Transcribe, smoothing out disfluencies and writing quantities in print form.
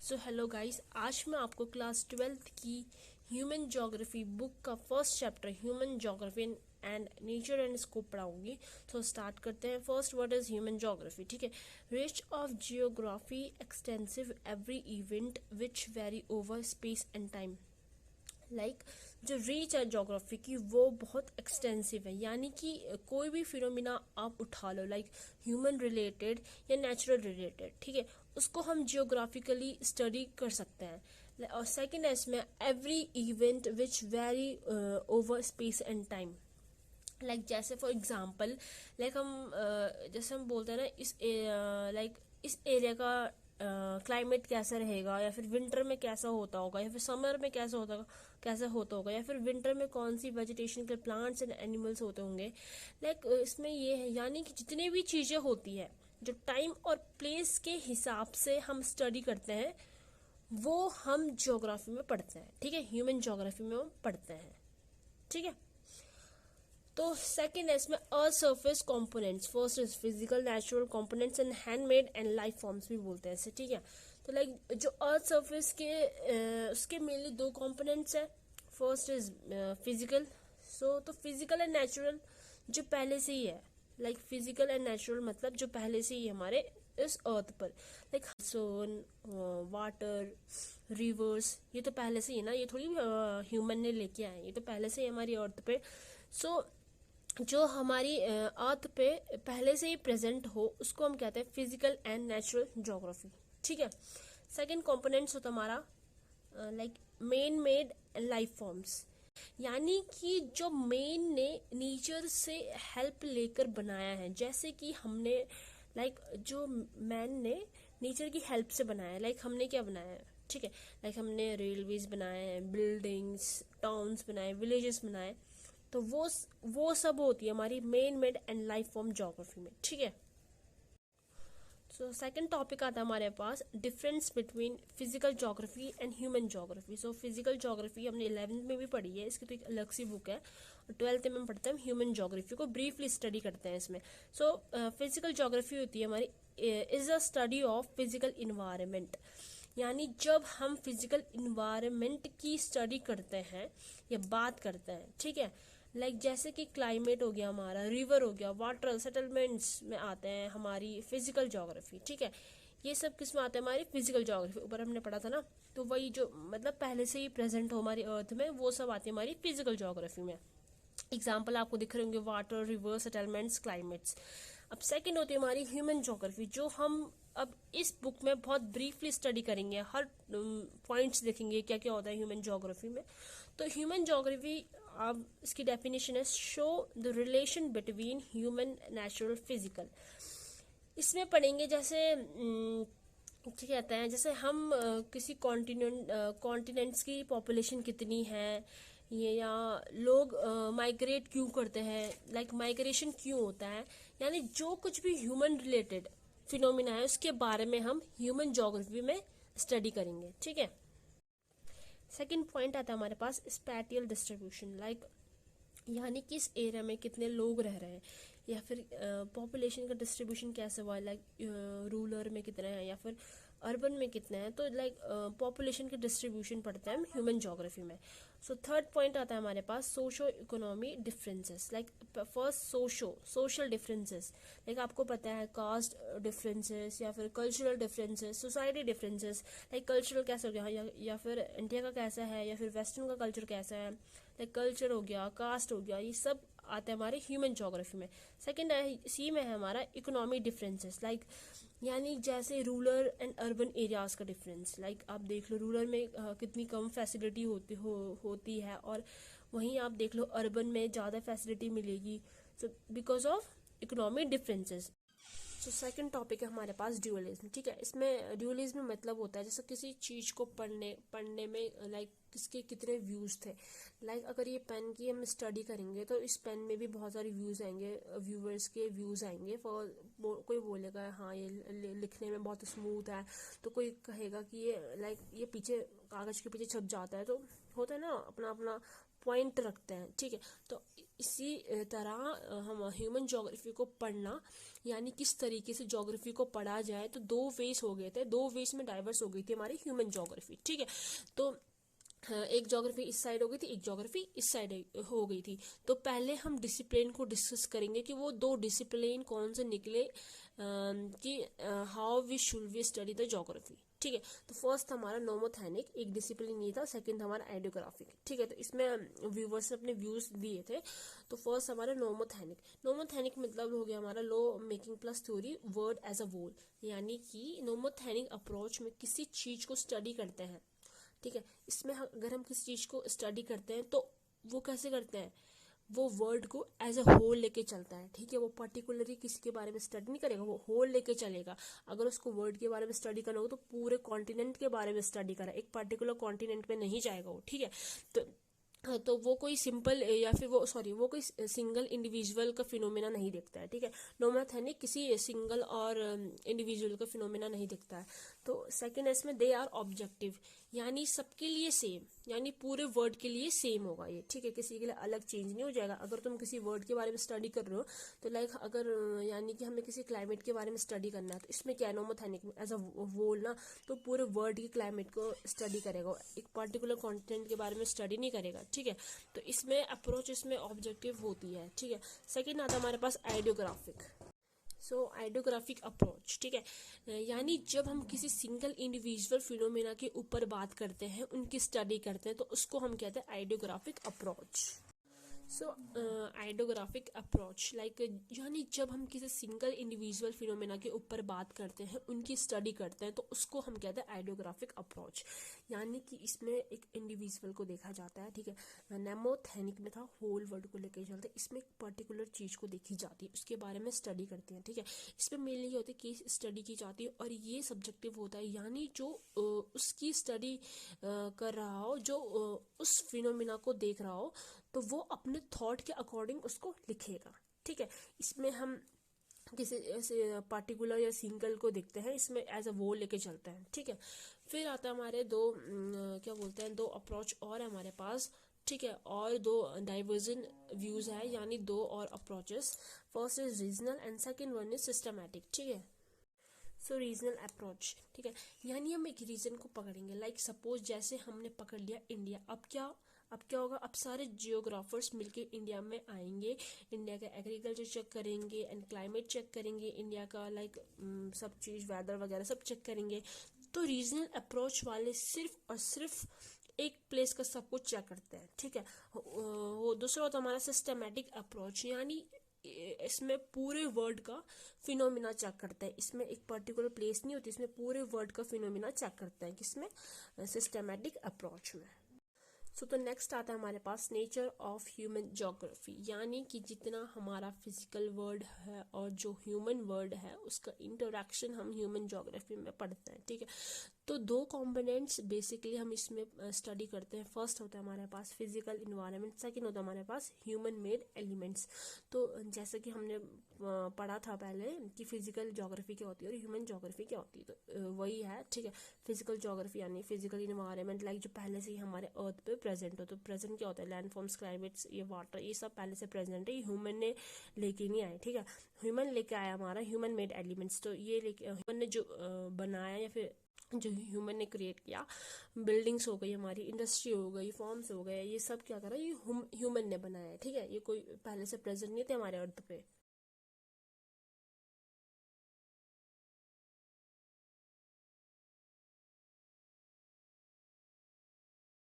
So hello guys, आज मैं आपको क्लास 12th की ह्यूमन ज्योग्राफी बुक का first chapter human geography and nature and scope पढ़ाऊंगी। तो स्टार्ट करते हैं। First, what is human geography? ठीक है। Reach of geography, extensive every event which vary over space and time. Like जो reach है geography की वो बहुत एक्सटेंसिव है, यानी कि कोई भी फिनोमिना आप उठा लो, लाइक ह्यूमन रिलेटेड या नेचुरल रिलेटेड, ठीक है, उसको हम जियोग्राफिकली स्टडी कर सकते हैं। और सेकंड है इसमें every event which vary over space and time. Like जैसे फॉर एग्जांपल, लाइक हम जैसे हम बोलते हैं ना, इस एरिया का क्लाइमेट कैसा रहेगा, या फिर विंटर में कैसा होता होगा, या फिर समर में कैसा होता होगा, या फिर विंटर में कौन सी वेजिटेशन के प्लांट्स एंड एनिमल्स होते होंगे। लाइक इसमें ये है, यानी कि जितनी भी चीज़ें होती है जो टाइम और प्लेस के हिसाब से हम स्टडी करते हैं वो हम ज्योग्राफी में पढ़ते हैं। ठीक है, ह्यूमन ज्योग्राफी में हम पढ़ते हैं। ठीक है। तो सेकंड है इसमें earth surface components. First is physical natural components and handmade and life forms भी बोलते हैं इसे। ठीक है। तो लाइक जो अर्थ सरफेस के उसके मेनली दो कंपोनेंट्स है। First is physical. तो फिजिकल एंड नेचुरल जो पहले से ही है, लाइक फिजिकल एंड नेचुरल मतलब जो पहले से ही हमारे इस अर्थ पर, लाइक सन, वाटर, रिवर्स, ये तो पहले से ही ना, ये थोड़ी ह्यूमन ने लेके आए, ये तो पहले से ही हमारी अर्थ पे। सो जो हमारी अर्थ पे पहले से ही प्रेजेंट हो उसको हम कहते हैं फिजिकल एंड नेचुरल ज्योग्राफी। ठीक है। सेकंड कंपोनेंट्स होता हमारा like main made life forms, यानी कि जो मेन ने नेचर से हेल्प लेकर बनाया है। जैसे कि हमने लाइक जो मैन ने नेचर की हेल्प से बनाया है, लाइक हमने क्या बनाया है, ठीक है, लाइक हमने रेलवेज बनाए हैं, बिल्डिंग्स, टाउन्स बनाए, विलेजेस बनाए। तो वो सब होती है हमारी man made and life form geography में। ठीक है। सो सेकंड टॉपिक आता है हमारे पास difference between physical geography and human geography. So physical geography हमने 11th में भी पढ़ी है, इसकी तो एक अलग सी बुक है। और 12th में हम पढ़ते हैं ह्यूमन ज्योग्राफी को, ब्रीफली स्टडी करते हैं इसमें। सो फिजिकल ज्योग्राफी होती है हमारी is a study of physical environment, यानी जब हम फिजिकल इन्वायरमेंट की स्टडी करते हैं या बात करते हैं। ठीक है। लाइक जैसे कि क्लाइमेट हो गया हमारा, रिवर हो गया, वाटर सेटलमेंट्स में आते हैं हमारी फिजिकल ज्योग्राफी। ठीक है। ये सब किस में आते हैं? हमारी फिजिकल ज्योग्राफी, ऊपर हमने पढ़ा था ना। तो वही जो मतलब पहले से ही प्रेजेंट हो हमारी अर्थ में, वो सब आती है हमारी फिजिकल ज्योग्राफी में। एग्जाम्पल आपको दिख रहे होंगे, वाटर, रिवर, सेटलमेंट्स, क्लाइमेट्स। अब सेकंड होती है हमारी ह्यूमन ज्योग्राफी, जो हम अब इस बुक में बहुत ब्रीफली स्टडी करेंगे, हर पॉइंट्स देखेंगे क्या क्या होता है ह्यूमन ज्योग्राफी में। तो ह्यूमन ज्योग्राफी, अब इसकी डेफिनेशन है show the relation between human, natural, physical. इसमें पढ़ेंगे जैसे क्या कहते हैं, जैसे हम किसी कॉन्टिनेंट्स की पॉपुलेशन कितनी है, ये या लोग माइग्रेट क्यों करते हैं, लाइक माइग्रेशन क्यों होता है, यानी जो कुछ भी ह्यूमन रिलेटेड फिनोमिना है उसके बारे में हम ह्यूमन ज्योग्राफी में स्टडी करेंगे। ठीक है। सेकंड पॉइंट आता है हमारे पास स्पैटियल डिस्ट्रीब्यूशन, लाइक यानी किस एरिया में कितने लोग रह रहे हैं, या फिर पॉपुलेशन का डिस्ट्रीब्यूशन कैसे हुआ है, लाइक रूरल में कितने हैं या फिर अर्बन में कितने हैं। तो लाइक पॉपुलेशन के डिस्ट्रीब्यूशन पढ़ते हैं हम ह्यूमन ज्योग्राफी में। सो थर्ड पॉइंट आता है हमारे पास socio economy differences, like first social differences, like आपको पता है कास्ट डिफरेंसेस या फिर cultural differences, society differences. Like cultural कैसा हो गया, या फिर इंडिया का कैसा है, या फिर वेस्टर्न का कल्चर कैसा है, लाइक कल्चर हो गया, कास्ट हो गया, ये सब आते हैं हमारे ह्यूमन ज्योग्राफी में। सेकंड है सी में है हमारा इकोनॉमी डिफरेंसेस, लाइक यानी जैसे रूरल एंड अर्बन एरियाज का डिफरेंस। लाइक आप देख लो रूरल में कितनी कम फैसिलिटी होती है, और वहीं आप देख लो अर्बन में ज़्यादा फैसिलिटी मिलेगी। So because of economic differences. So second topic है हमारे पास ड्यूअलिज्म। ठीक है। इसमें ड्यूअलिज्म मतलब होता है जैसे किसी चीज़ को पढ़ने में लाइक किसके कितने व्यूज़ थे। लाइक अगर ये पेन की हम स्टडी करेंगे तो इस पेन में भी बहुत सारे व्यूज़ आएंगे, व्यूवर्स के व्यूज़ आएंगे। फॉर कोई बोलेगा हाँ ये लिखने में बहुत स्मूथ है, तो कोई कहेगा कि ये लाइक ये पीछे कागज़ के पीछे छप जाता है। तो होता है ना, अपना अपना पॉइंट रखते हैं, ठीक है। तो इसी तरह हम ह्यूमन ज्योग्राफी को पढ़ना, यानी किस तरीके से ज्योग्राफी को पढ़ा जाए, तो दो वेज हो गए थे, दो वेज में डाइवर्स हो गई थी हमारी ह्यूमन ज्योग्राफी, ठीक है। तो एक ज्योग्राफी इस साइड हो गई थी, एक ज्योग्राफी इस साइड हो गई थी। तो पहले हम डिसिप्लिन को डिस्कस करेंगे कि वो दो डिसिप्लिन कौन से निकले, कि how we should we study the geography, ठीक है। तो फर्स्ट हमारा नोमोथेनिक एक डिसिप्लिन ये था, सेकंड हमारा आइडियोग्राफिक, ठीक है। तो इसमें व्यूवर्स ने अपने व्यूज दिए थे। तो फर्स्ट हमारा नोमोथेनिक मतलब हो गया हमारा law making plus theory word as a whole, यानी कि नोमोथेनिक अप्रोच में किसी चीज को स्टडी करते हैं, ठीक है। इसमें अगर हम किसी चीज को स्टडी करते हैं तो वो कैसे करते हैं, वो वर्ड को एज अ होल लेके चलता है, ठीक है। वो पर्टिकुलरली किसी के बारे में स्टडी नहीं करेगा, वो होल लेके चलेगा। अगर उसको वर्ड के बारे में स्टडी करना होगा तो पूरे कॉन्टिनेंट के बारे में स्टडी करा, एक पर्टिकुलर कॉन्टिनेंट में नहीं जाएगा वो, ठीक है। तो वो कोई सिंपल या फिर वो कोई सिंगल इंडिविजुअल का फिनोमेना नहीं देखता है, ठीक है। नोमोथेनिक किसी सिंगल और इंडिविजुअल का फिनोमेना नहीं देखता है। तो सेकंड इसमें दे आर ऑब्जेक्टिव, यानी सबके लिए सेम, यानी पूरे वर्ड के लिए सेम होगा ये, ठीक है। किसी के लिए अलग चेंज नहीं हो जाएगा। अगर तुम किसी वर्ड के बारे में स्टडी कर रहे हो तो लाइक अगर यानी कि हमें किसी क्लाइमेट के बारे में स्टडी करना है, तो इसमें क्या है, नोमोथेनिक में एज अ वोल ना, तो पूरे वर्ल्ड के क्लाइमेट को स्टडी करेगा, एक पर्टिकुलर कॉन्टिनेंट के बारे में स्टडी नहीं करेगा, ठीक है। तो इसमें अप्रोच इसमें ऑब्जेक्टिव होती है, ठीक है। सेकेंड आता है हमारे पास आइडियोग्राफिक। आइडियोग्राफिक अप्रोच, ठीक है, यानी जब हम किसी सिंगल इंडिविजुअल फिनोमेना के ऊपर बात करते हैं, उनकी स्टडी करते हैं, तो उसको हम कहते हैं idiographic approach. Idiographic approach like, यानी जब हम किसी सिंगल इंडिविजुअल फिनोमेना के ऊपर बात करते हैं, उनकी स्टडी करते हैं, तो उसको हम कहते हैं आइडियोग्राफिक अप्रोच, यानी कि इसमें एक इंडिविजुअल को देखा जाता है, ठीक है। नेमोथेनिक में था होल वर्ड को लेकर चलते, इसमें एक पर्टिकुलर चीज को देखी जाती है, उसके बारे में स्टडी करते हैं, ठीक है। इसमें मेनली होती है केस स्टडी की जाती है, और ये सब्जेक्टिव होता है, यानी जो उसकी स्टडी कर रहा हो, जो उस फिनोमिना को देख रहा हो, तो वो अपने थॉट के अकॉर्डिंग उसको लिखेगा, ठीक है। इसमें हम किसी ऐसे पार्टिकुलर या सिंगल को देखते हैं, इसमें एज अ वो लेके चलते हैं, ठीक है। फिर आता है हमारे दो क्या बोलते हैं, दो अप्रोच और है हमारे पास, ठीक है, और दो डाइवर्जन व्यूज है, यानी दो और approaches. First is regional and second one is systematic, ठीक है। रीजनल अप्रोच, ठीक है, यानी हम एक रीजन को पकड़ेंगे, लाइक सपोज जैसे हमने पकड़ लिया इंडिया। अब क्या होगा, अब सारे जियोग्राफर्स मिलके इंडिया में आएंगे, इंडिया का एग्रीकल्चर चेक करेंगे एंड क्लाइमेट चेक करेंगे, इंडिया का लाइक सब चीज वेदर वगैरह सब चेक करेंगे। तो रीजनल अप्रोच वाले सिर्फ और सिर्फ एक प्लेस का सब कुछ चेक करते हैं, ठीक है। वो दूसरा होता है हमारा सिस्टमैटिक अप्रोच, यानी इसमें पूरे वर्ल्ड का फिनोमिना चेक करता है, इसमें एक पर्टिकुलर प्लेस नहीं होती, इसमें पूरे वर्ल्ड का फिनोमिना चेक करता है, किसमें, सिस्टमैटिक अप्रोच में। तो नेक्स्ट आता है हमारे पास नेचर ऑफ ह्यूमन ज्योग्राफी, यानी कि जितना हमारा फिजिकल वर्ल्ड है और जो ह्यूमन वर्ल्ड है उसका इंटरेक्शन हम ह्यूमन ज्योग्राफी में पढ़ते हैं, ठीक है। तो दो कॉम्पोनेंट्स बेसिकली हम इसमें स्टडी करते हैं। फर्स्ट होता है हमारे पास फिजिकल इन्वायरमेंट, सेकंड होता है हमारे पास ह्यूमन मेड एलिमेंट्स। तो जैसे कि हमने पढ़ा था पहले कि फिजिकल ज्योग्राफी क्या होती है और ह्यूमन ज्योग्राफी क्या होती है, तो वही है, ठीक है। फिजिकल ज्योग्राफी यानी फिजिकल इन्वायरमेंट, लाइक जो पहले से ही हमारे अर्थ पे प्रेजेंट हो। तो प्रेजेंट क्या होता है, लैंड फॉर्म्स, क्लाइमेट्स, ये वाटर, ये सब पहले से प्रेजेंट है, ये ह्यूमन ने लेके नहीं आए, ठीक है। ह्यूमन लेके आया हमारा ह्यूमन मेड एलिमेंट्स, तो ये लेके ह्यूमन ने जो बनाया या फिर जो ह्यूमन ने क्रिएट किया, बिल्डिंग्स हो गई हमारी, इंडस्ट्री हो गई, फॉर्म्स हो गए, ये सब क्या करा, ये ह्यूमन ने बनाया है, ठीक है। ये कोई पहले से प्रेजेंट नहीं थे हमारे अर्थ पे।